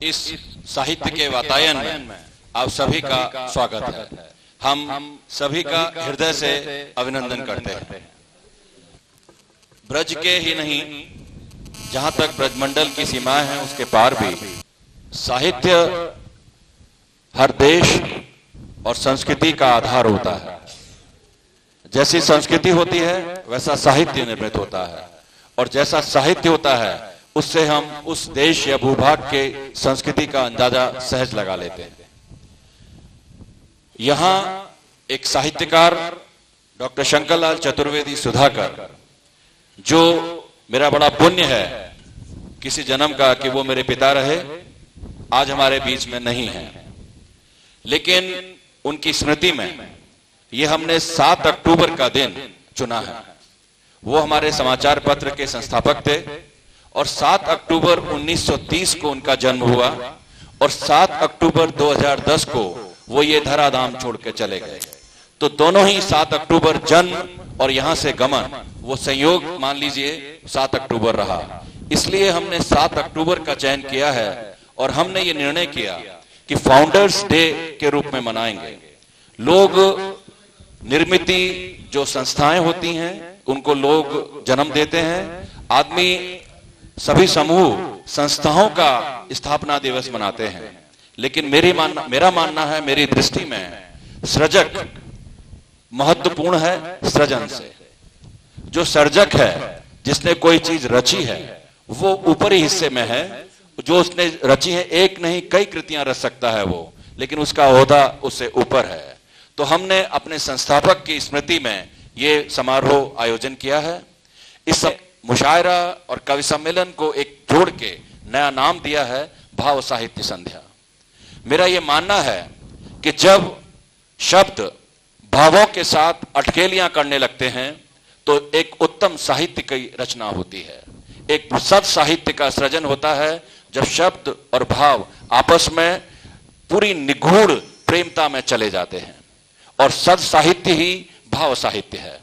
इस साहित्य के वातायन में आप सभी का स्वागत है। हम सभी का हृदय से अभिनंदन करते हैं। ब्रज के ही नहीं, जहां तक ब्रजमंडल की सीमाएं हैं उसके पार भी साहित्य हर देश और संस्कृति का आधार होता है। जैसी संस्कृति होती है वैसा साहित्य निर्मित होता है, और जैसा साहित्य होता है उससे हम उस देश या भूभाग के संस्कृति का अंदाजा सहज लगा लेते हैं। यहां एक साहित्यकार डॉक्टर शंकरलाल चतुर्वेदी सुधाकर, जो मेरा बड़ा पुण्य है किसी जन्म का कि वो मेरे पिता रहे, आज हमारे बीच में नहीं है, लेकिन उनकी स्मृति में ये हमने 7 अक्टूबर का दिन चुना है। वो हमारे समाचार पत्र के संस्थापक थे और 7 अक्टूबर 1930 को उनका जन्म हुआ और 7 अक्टूबर 2010 को वो ये धराधाम छोड़ के चले गए। तो दोनों ही 7 अक्टूबर जन्म और यहां से गमन, वो संयोग मान लीजिए 7 अक्टूबर रहा। इसलिए हमने 7 अक्टूबर का चयन किया है और हमने ये निर्णय किया कि फाउंडर्स डे के रूप में मनाएंगे। लोग निर्मित जो संस्थाएं होती हैं उनको लोग जन्म देते हैं, आदमी सभी समूह संस्थाओं का स्थापना दिवस मनाते हैं, लेकिन मेरा मानना है, मेरी दृष्टि में सृजक महत्वपूर्ण है सृजन से। जो सर्जक है, जिसने कोई चीज रची है, वो ऊपरी हिस्से में है। जो उसने रची है, एक नहीं कई कृतियां रच सकता है वो, लेकिन उसका ओहदा उससे ऊपर है। तो हमने अपने संस्थापक की स्मृति में ये समारोह आयोजन किया है। इस मुशायरा और कवि सम्मेलन को एक जोड़ के नया नाम दिया है भाव साहित्य संध्या। मेरा यह मानना है कि जब शब्द भावों के साथ अटकेलियां करने लगते हैं तो एक उत्तम साहित्य की रचना होती है। एक सद साहित्य का सृजन होता है जब शब्द और भाव आपस में पूरी निगूढ़ प्रेमता में चले जाते हैं, और सद साहित्य ही भाव साहित्य है।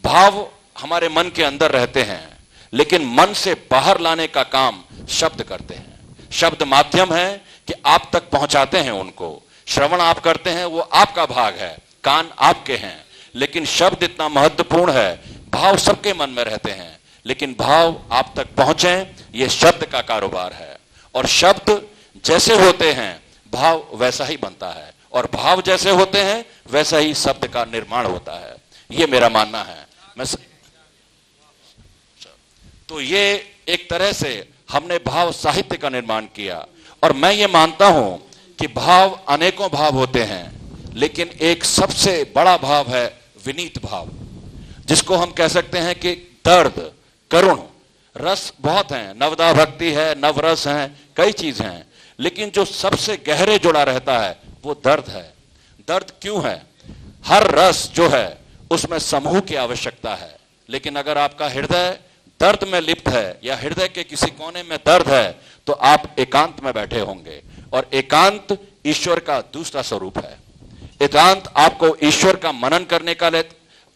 भाव हमारे मन के अंदर रहते हैं, लेकिन मन से बाहर लाने का काम शब्द करते हैं। शब्द माध्यम है कि आप तक पहुंचाते हैं उनको। श्रवण आप करते हैं, वो आपका भाग है, कान आपके हैं, लेकिन शब्द इतना महत्वपूर्ण है। भाव सबके मन में रहते हैं, लेकिन भाव आप तक पहुंचे ये शब्द का कारोबार है। और शब्द जैसे होते हैं भाव वैसा ही बनता है, और भाव जैसे होते हैं वैसा ही शब्द का निर्माण होता है। ये मेरा मानना है। तो ये एक तरह से हमने भाव साहित्य का निर्माण किया, और मैं ये मानता हूं कि भाव अनेकों भाव होते हैं, लेकिन एक सबसे बड़ा भाव है विनीत भाव, जिसको हम कह सकते हैं कि दर्द, करुण रस बहुत हैं, नवदा भक्ति है, नवरस हैं, कई चीज हैं, लेकिन जो सबसे गहरे जुड़ा रहता है वो दर्द है। दर्द क्यों है? हर रस जो है उसमें समूह की आवश्यकता है, लेकिन अगर आपका हृदय दर्द में लिप्त है या हृदय के किसी कोने में दर्द है तो आप एकांत में बैठे होंगे, और एकांत ईश्वर का दूसरा स्वरूप है। एकांत आपको ईश्वर का मनन करने का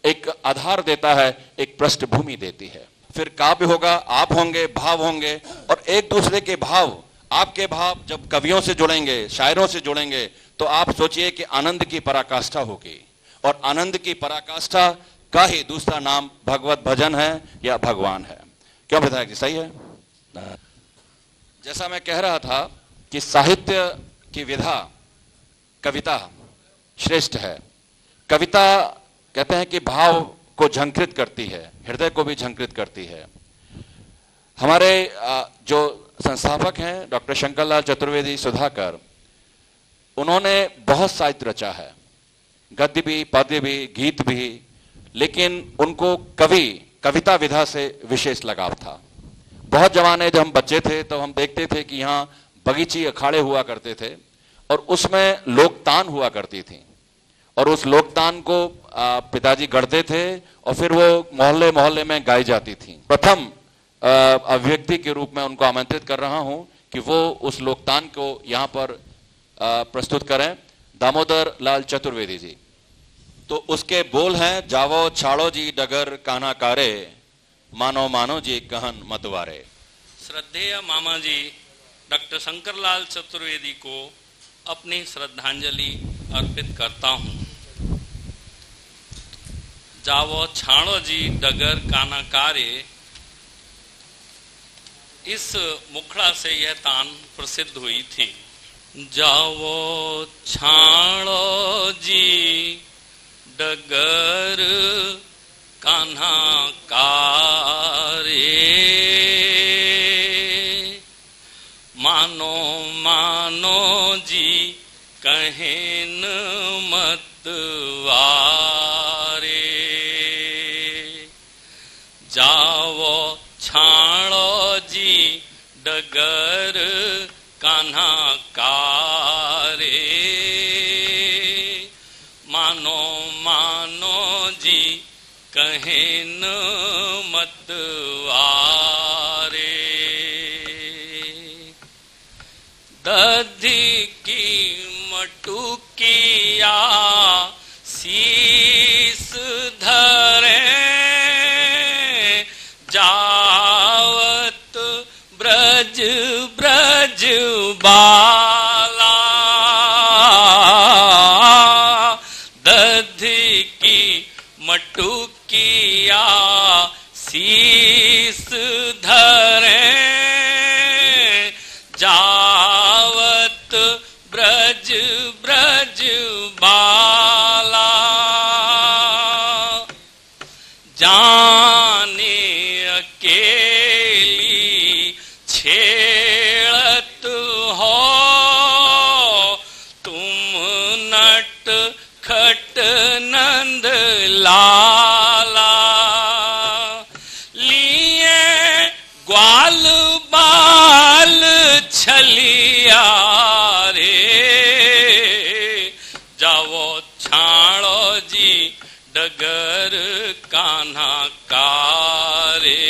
एक आधार देता है, एक पृष्ठभूमि देती है। फिर काव्य होगा, आप होंगे, भाव होंगे, और एक दूसरे के भाव, आपके भाव जब कवियों से जुड़ेंगे, शायरों से जुड़ेंगे, तो आप सोचिए कि आनंद की पराकाष्ठा होगी, और आनंद की पराकाष्ठा का ही दूसरा नाम भगवत भजन है या भगवान है। क्यों विधायक जी, सही है? जैसा मैं कह रहा था कि साहित्य की विधा कविता श्रेष्ठ है। कविता कहते हैं कि भाव को झंकृत करती है, हृदय को भी झंकृत करती है। हमारे जो संस्थापक हैं डॉक्टर शंकरलाल चतुर्वेदी सुधाकर, उन्होंने बहुत साहित्य रचा है, गद्य भी, पद्य भी, गीत भी, लेकिन उनको कविता विधा से विशेष लगाव था। बहुत जमाने जब हम बच्चे थे तो हम देखते थे कि यहाँ बगीची अखाड़े हुआ करते थे, और उसमें लोकतान हुआ करती थी, और उस लोकतान को पिताजी गढ़ते थे और फिर वो मोहल्ले मोहल्ले में गाई जाती थी। प्रथम अभिव्यक्ति के रूप में उनको आमंत्रित कर रहा हूं कि वो उस लोकतान को यहाँ पर प्रस्तुत करें, दामोदर लाल चतुर्वेदी जी। तो उसके बोल हैं, जावो छाड़ो जी डगर काना कारे, मानो मानो जी कहन मतवारे। श्रद्धेय मामा जी डॉक्टर शंकरलाल चतुर्वेदी को अपनी श्रद्धांजलि अर्पित करता हूँ। जावो छाणो जी डगर काना कारे, इस मुखड़ा से यह तान प्रसिद्ध हुई थी। जावो छाणो जी डगर कान्हा कारे, मानो मानो जी कहेन मत वारे। जावो छाणो जी डगर कान्हा कारे, मानो मानो जी कहेन मत वारे। दधी की मटुकिया शीस धरे, जावत ब्रज ब्रज बाला। दधी की मटुकिया शीस धरे, जावत ब्रज ब्रज बाला। जाने अकेली छेड़त हो, तुम नट खट नंद लाला। लिए ग्वाल बाल छलिया रे, जावो छाणो जी डगर कान्हा कारे,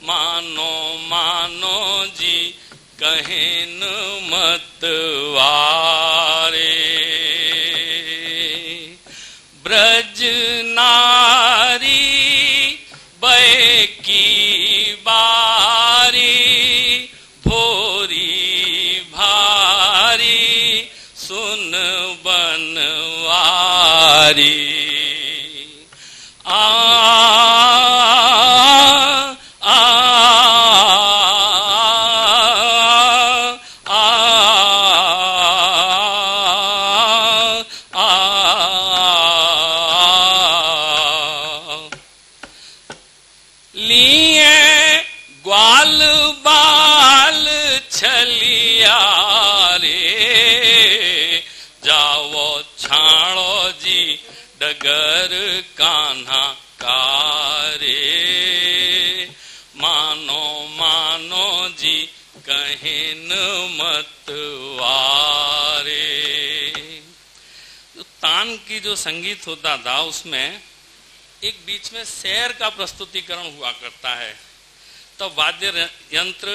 मानो मानो जी कहेन मत वारे। ब्रज नारी बै की बारी, भोरी भारी सुन बनवारी। आ आ लिए ग्वाल बाल छलिया रे, जावो छाणो जी डगर कान्हा कारे, मानो मानो जी कहेन मत वारे। तान की जो संगीत होता था उसमें एक बीच में शेर का प्रस्तुतिकरण हुआ करता है, तो वाद्य यंत्र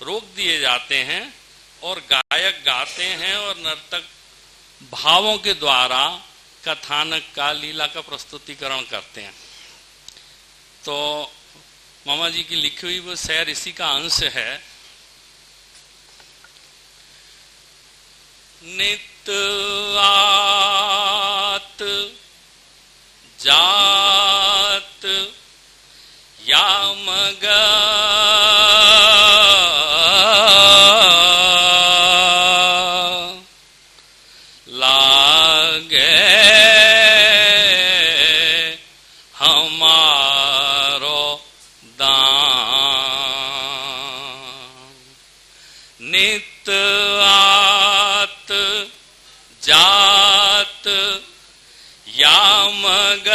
रोक दिए जाते हैं और गायक गाते हैं और नर्तक भावों के द्वारा कथानक का, लीला का प्रस्तुतिकरण करते हैं। तो मामा जी की लिखी हुई वो शेर इसी का अंश है। नित आत जात यामग लागे हमारो दान। नित आत जात यामग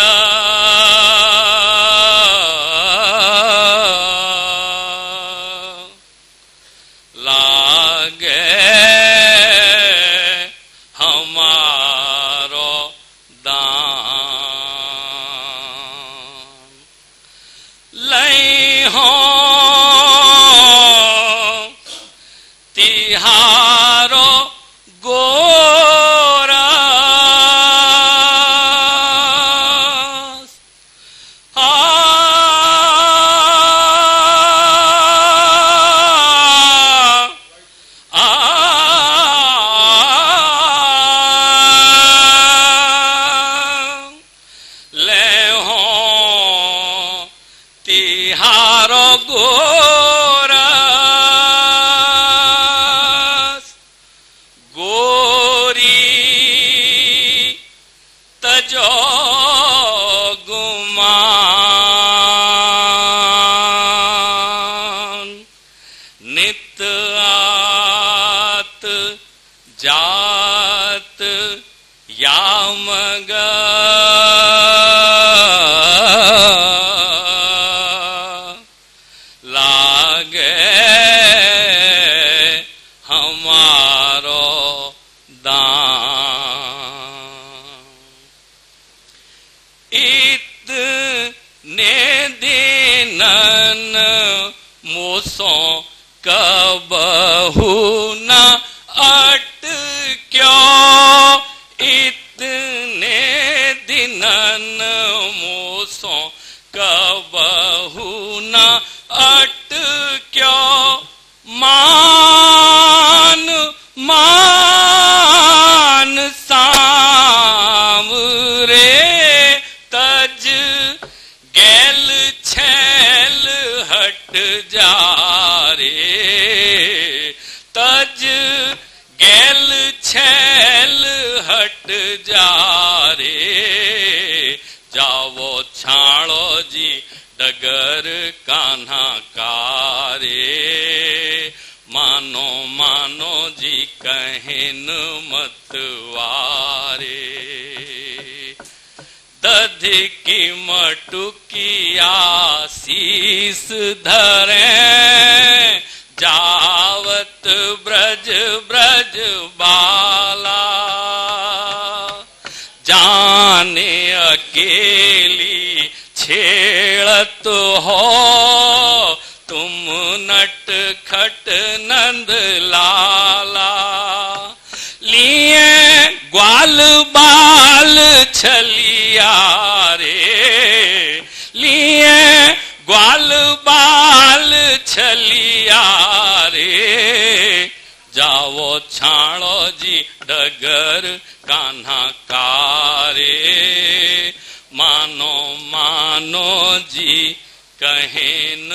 लागे हमारो दान। लई हो तिहारो गोरा हमारो दान। इतने दिनन मूसों कबहू न अटक्यो, इतने दिनन मूसों कबहू न अटक्यो। मान मान सामरे तज गैल छैल हट जा रे, तज गैल छैल हट जा रे। जावो छाड़ो जी डगर कान्हा कारे, मानो मानो जी कहन मतवारे। दधि की मटुकी आशीष धरे, जावत ब्रज ब्रज बाला। जाने अकेली छेड़त हो तुम नट खट नंद लाला। लिए ग्वाल बाल छलिया रे, लिए ग्वाल बाल छलिया रे। जाओ छाड़ो जी डगर कान्हा कारे, मानो मानो जी कहन